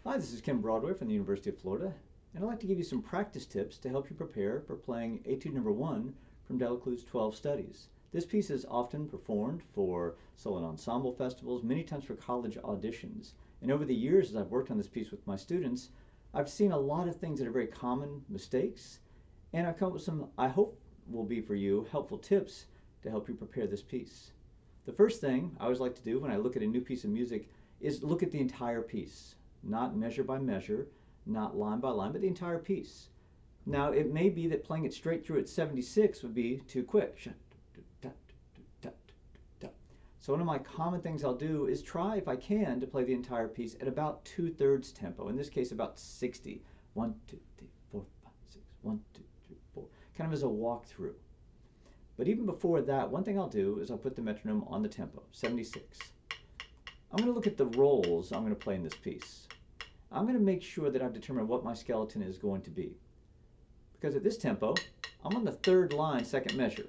Hi, this is Ken Broadway from the University of Florida, and I'd like to give you some practice tips to help you prepare for playing Etude number 1 from Delecluse 12 Studies. This piece is often performed for solo and ensemble festivals, many times for college auditions. And over the years, as I've worked on this piece with my students, I've seen a lot of things that are very common mistakes, and I've come up with some, I hope will be for you, helpful tips to help you prepare this piece. The first thing I always like to do when I look at a new piece of music is look at the entire piece. Not measure by measure, not line by line, but the entire piece. Now, it may be that playing it straight through at 76 would be too quick. So one of my common things I'll do is try, if I can, to play the entire piece at about 2/3 tempo. In this case, about 60. 1, 2, 3, 4, 5, 6. 1, 2, 3, 4. Kind of as a walkthrough. But even before that, one thing I'll do is I'll put the metronome on the tempo, 76. I'm going to look at the rolls I'm going to play in this piece. I'm going to make sure that I've determined what my skeleton is going to be. Because at this tempo, I'm on the 3rd line, 2nd measure.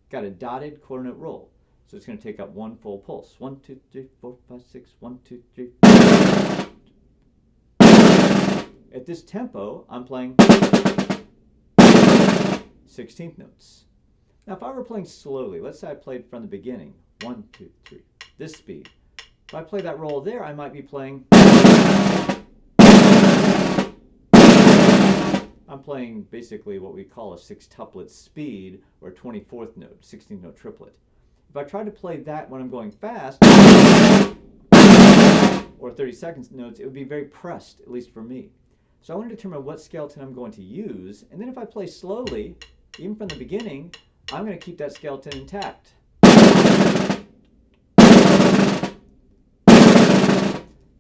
Got a dotted quarter note roll. So it's going to take up one full pulse. 1, 2, 3, 4, 5, 6, 1, 2, 3. At this tempo, I'm playing 16th notes. Now if I were playing slowly, let's say I played from the beginning, 1, 2, 3, this speed. If I play that roll there, I might be playing, I'm playing basically what we call a sextuplet speed, or a 24th note, 16th note triplet. If I try to play that when I'm going fast, or 32nd notes, it would be very pressed, at least for me. So I want to determine what skeleton I'm going to use, and then if I play slowly, even from the beginning, I'm going to keep that skeleton intact.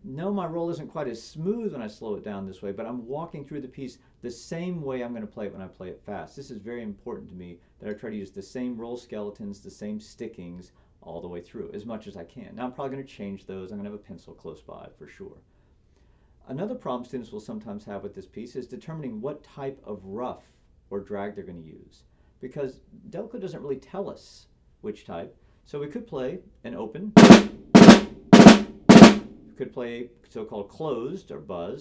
No, my roll isn't quite as smooth when I slow it down this way, but I'm walking through the piece the same way I'm going to play it when I play it fast. This is very important to me, that I try to use the same roll skeletons, the same stickings all the way through, as much as I can. Now I'm probably going to change those. I'm going to have a pencil close by for sure. Another problem students will sometimes have with this piece is determining what type of rough or drag they're going to use, because Delecluse doesn't really tell us which type. So we could play an open, could play so-called closed or buzz.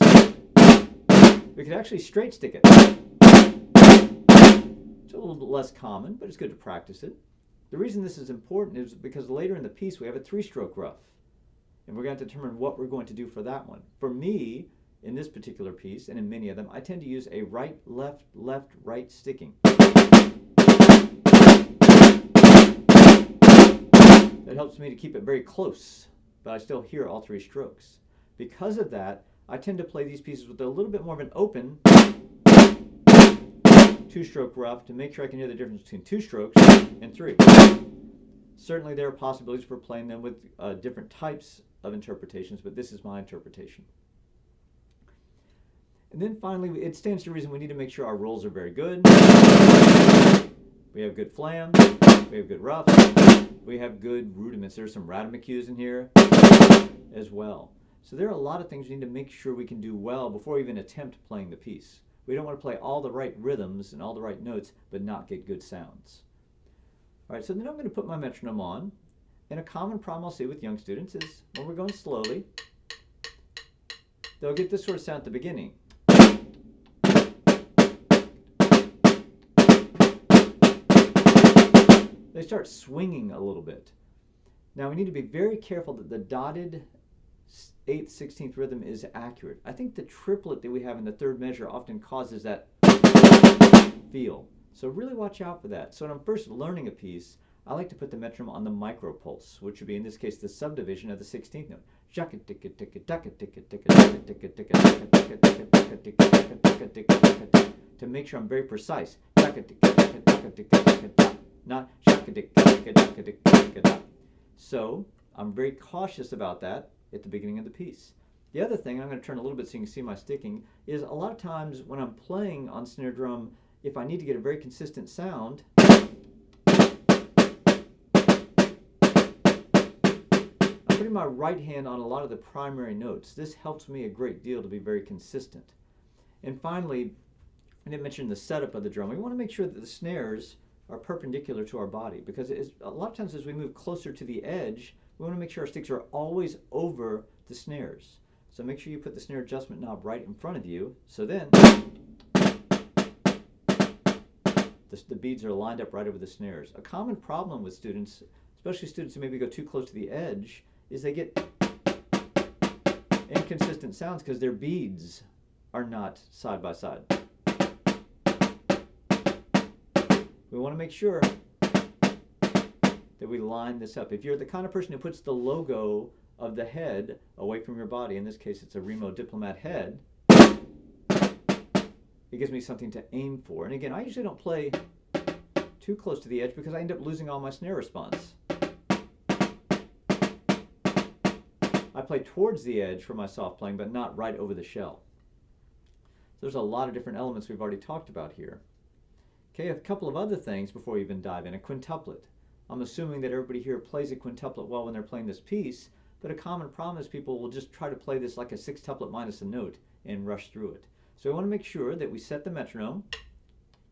We could actually straight stick it. It's a little bit less common, but it's good to practice it. The reason this is important is because later in the piece we have a 3-stroke rough, and we're going to determine what we're going to do for that one. For me, in this particular piece, and in many of them, I tend to use a right, left, left, right sticking. That helps me to keep it very close, but I still hear all 3 strokes. Because of that, I tend to play these pieces with a little bit more of an open 2-stroke rough to make sure I can hear the difference between 2 strokes and 3. Certainly there are possibilities for playing them with different types of interpretations, but this is my interpretation. And then finally, it stands to reason we need to make sure our rolls are very good. We have good flam, we have good rough, we have good rudiments. There's some rhythmic in here as well. So there are a lot of things we need to make sure we can do well before we even attempt playing the piece. We don't want to play all the right rhythms and all the right notes, but not get good sounds. All right, so then I'm going to put my metronome on. And a common problem I'll see with young students is when we're going slowly, they'll get this sort of sound at the beginning. They start swinging a little bit. Now we need to be very careful that the dotted 8th, 16th rhythm is accurate. I think the triplet that we have in the 3rd measure often causes that feel. So really watch out for that. So when I'm first learning a piece, I like to put the metronome on the micropulse, which would be in this case the subdivision of the 16th note. To make sure I'm very precise. Not so I'm very cautious about that at the beginning of the piece. The other thing, I'm going to turn a little bit so you can see my sticking, is a lot of times when I'm playing on snare drum, if I need to get a very consistent sound, I'm putting my right hand on a lot of the primary notes. This helps me a great deal to be very consistent. And finally, I didn't mention the setup of the drum. We want to make sure that the snares are perpendicular to our body, because a lot of times as we move closer to the edge, we want to make sure our sticks are always over the snares. So make sure you put the snare adjustment knob right in front of you. So then the beads are lined up right over the snares. A common problem with students, especially students who maybe go too close to the edge, is they get inconsistent sounds because their beads are not side by side. We want to make sure that we line this up. If you're the kind of person who puts the logo of the head away from your body, in this case it's a Remo Diplomat head, it gives me something to aim for. And again, I usually don't play too close to the edge because I end up losing all my snare response. I play towards the edge for my soft playing, but not right over the shell. So there's a lot of different elements we've already talked about here. Okay, a couple of other things before we even dive in. A quintuplet. I'm assuming that everybody here plays a quintuplet well when they're playing this piece, but a common problem is people will just try to play this like a sextuplet minus a note and rush through it. So we want to make sure that we set the metronome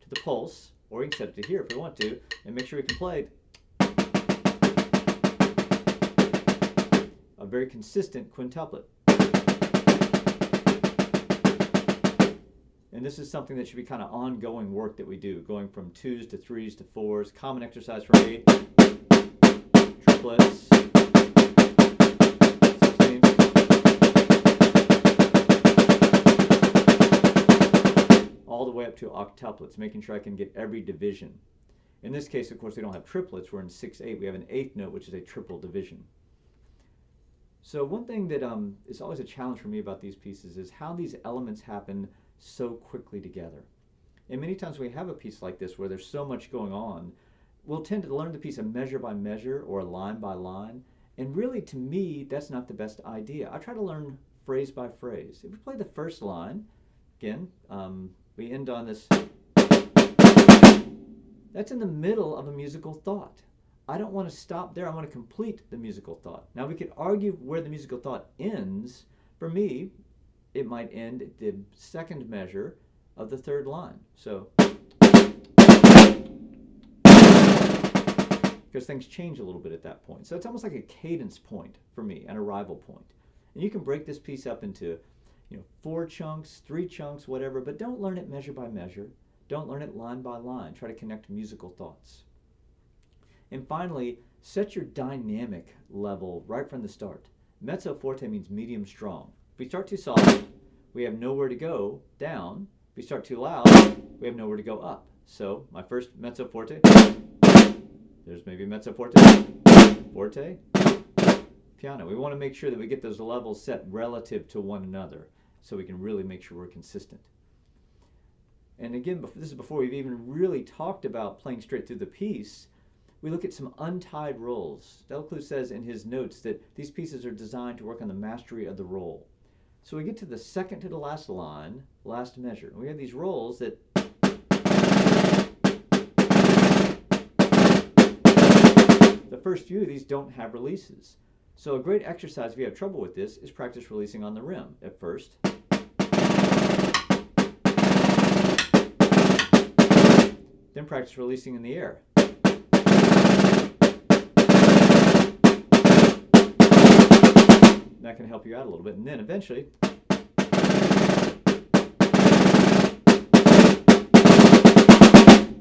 to the pulse, or you can set it to here if we want to, and make sure we can play a very consistent quintuplet. And this is something that should be kind of ongoing work that we do, going from 2s to 3s to 4s, common exercise for 8, triplets, 16th. All the way up to octuplets, making sure I can get every division. In this case, of course, we don't have triplets. We're in 6/8. We have an 8th note, which is a triple division. So one thing that is always a challenge for me about these pieces is how these elements happen so quickly together. And many times we have a piece like this where there's so much going on, we'll tend to learn the piece a measure by measure or line by line. And really, to me, that's not the best idea. I try to learn phrase by phrase. If we play the first line, again, we end on this. That's in the middle of a musical thought. I don't want to stop there. I want to complete the musical thought. Now, we could argue where the musical thought ends. For me, it might end at the second measure of the third line. So, because things change a little bit at that point. So it's almost like a cadence point for me, an arrival point. And you can break this piece up into 4 chunks, 3 chunks, whatever, but don't learn it measure by measure. Don't learn it line by line. Try to connect musical thoughts. And finally, set your dynamic level right from the start. Mezzo forte means medium strong. If we start too soft, we have nowhere to go down. If we start too loud, we have nowhere to go up. So my first mezzo forte, there's maybe mezzo forte, forte, piano. We want to make sure that we get those levels set relative to one another so we can really make sure we're consistent. And again, this is before we've even really talked about playing straight through the piece. We look at some untied rolls. Delecluse says in his notes that these pieces are designed to work on the mastery of the roll. So we get to the second to the last line, last measure. We have these rolls that the first few of these don't have releases. So a great exercise if you have trouble with this is practice releasing on the rim at first. Then practice releasing in the air. That can help you out a little bit. And then eventually,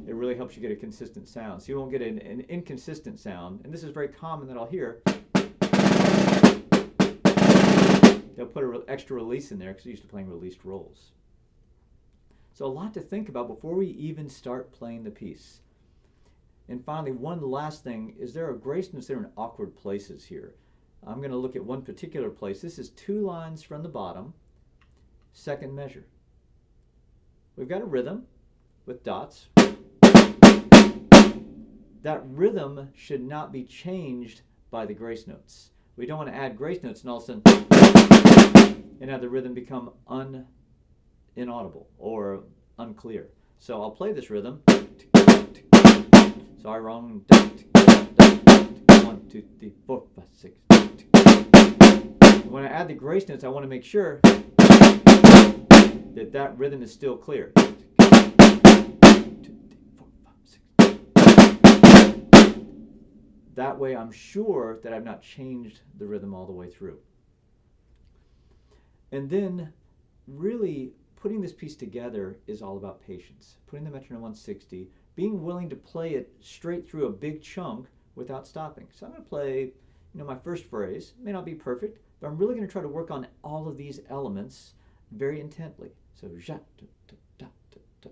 it really helps you get a consistent sound. So you won't get an inconsistent sound. And this is very common that I'll hear. They'll put an extra release in there because they're used to playing released rolls. So a lot to think about before we even start playing the piece. And finally, one last thing is there are grace notes that are in awkward places here. I'm going to look at one particular place. This is 2 lines from the bottom, second measure. We've got a rhythm with dots. That rhythm should not be changed by the grace notes. We don't want to add grace notes and all of a sudden and have the rhythm become inaudible or unclear. So I'll play this rhythm. Sorry, wrong. 1, 2, 3, 4, 5, 6. When I add the grace notes, I want to make sure that that rhythm is still clear. 2, 3, 4, 5, 6. That way I'm sure that I've not changed the rhythm all the way through. And then really putting this piece together is all about patience. Putting the metronome on 60, being willing to play it straight through a big chunk without stopping. So I'm going to play, my first phrase. It may not be perfect, but I'm really going to try to work on all of these elements very intently. So, ja, da, da, da, da, da.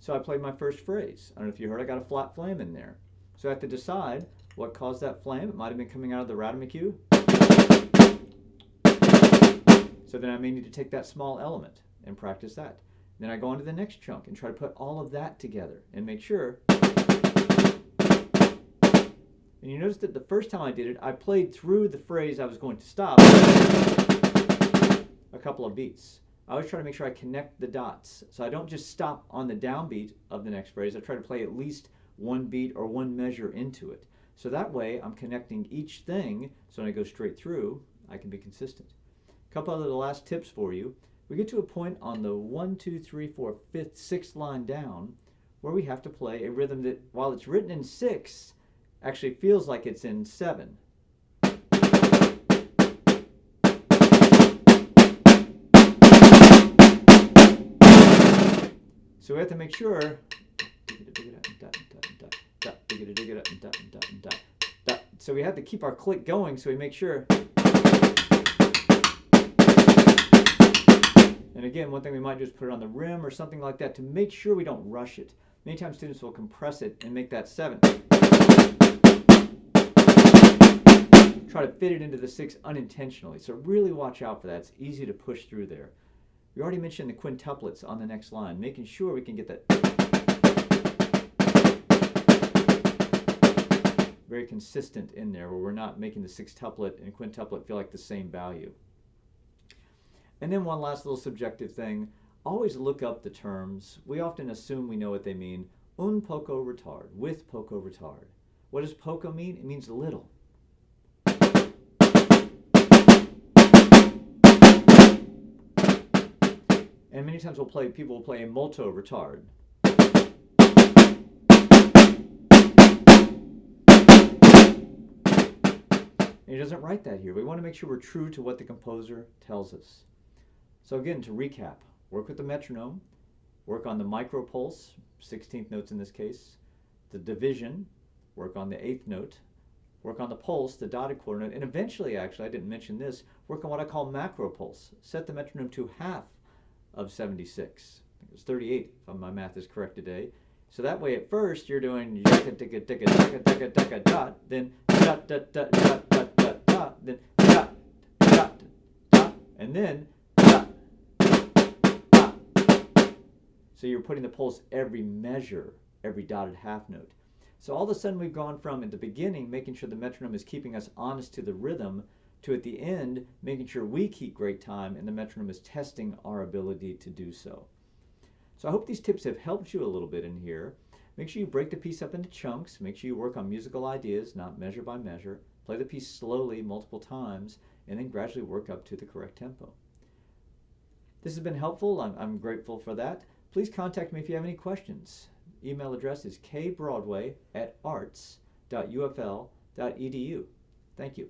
So I played my first phrase. I don't know if you heard, I got a flat flam in there. So I have to decide what caused that flam. It might have been coming out of the Radamacue. So then I may need to take that small element and practice that. Then I go on to the next chunk and try to put all of that together and make sure. And you notice that the first time I did it, I played through the phrase I was going to stop a couple of beats. I always try to make sure I connect the dots. So I don't just stop on the downbeat of the next phrase. I try to play at least one beat or one measure into it. So that way I'm connecting each thing, so when I go straight through, I can be consistent. A couple other last tips for you. We get to a point on the 1, 2, 3, 4, 5th, 6th line down where we have to play a rhythm that, while it's written in 6, actually feels like it's in 7. So we have to make sure. So we have to keep our click going, so we make sure. And again, one thing we might do is put it on the rim or something like that to make sure we don't rush it. Many times students will compress it and make that 7. Try to fit it into the 6 unintentionally. So really watch out for that. It's easy to push through there. We already mentioned the quintuplets on the next line, making sure we can get that very consistent in there where we're not making the sextuplet and quintuplet feel like the same value. And then one last little subjective thing, always look up the terms. We often assume we know what they mean. Un poco retard, with poco retard. What does poco mean? It means little. And many times people will play a molto retard. And he doesn't write that here. We want to make sure we're true to what the composer tells us. So again, to recap, work with the metronome, work on the micropulse, 16th notes in this case, the division, work on the 8th note, work on the pulse, the dotted quarter note, and eventually, actually, I didn't mention this, work on what I call macropulse. Set the metronome to half of 76. I think it was 38 if my math is correct today. So that way at first you're doing then dot dot dot dot dot dot dot, then dot dot dot, and then dot dot. So you're putting the pulse every measure, every dotted half note. So all of a sudden we've gone from at the beginning making sure the metronome is keeping us honest to the rhythm to at the end making sure we keep great time and the metronome is testing our ability to do so. So I hope these tips have helped you a little bit in here. Make sure you break the piece up into chunks. Make sure you work on musical ideas, not measure by measure. Play the piece slowly multiple times and then gradually work up to the correct tempo. This has been helpful. I'm grateful for that. Please contact me if you have any questions. Email address is kbroadway@arts.ufl.edu. Thank you.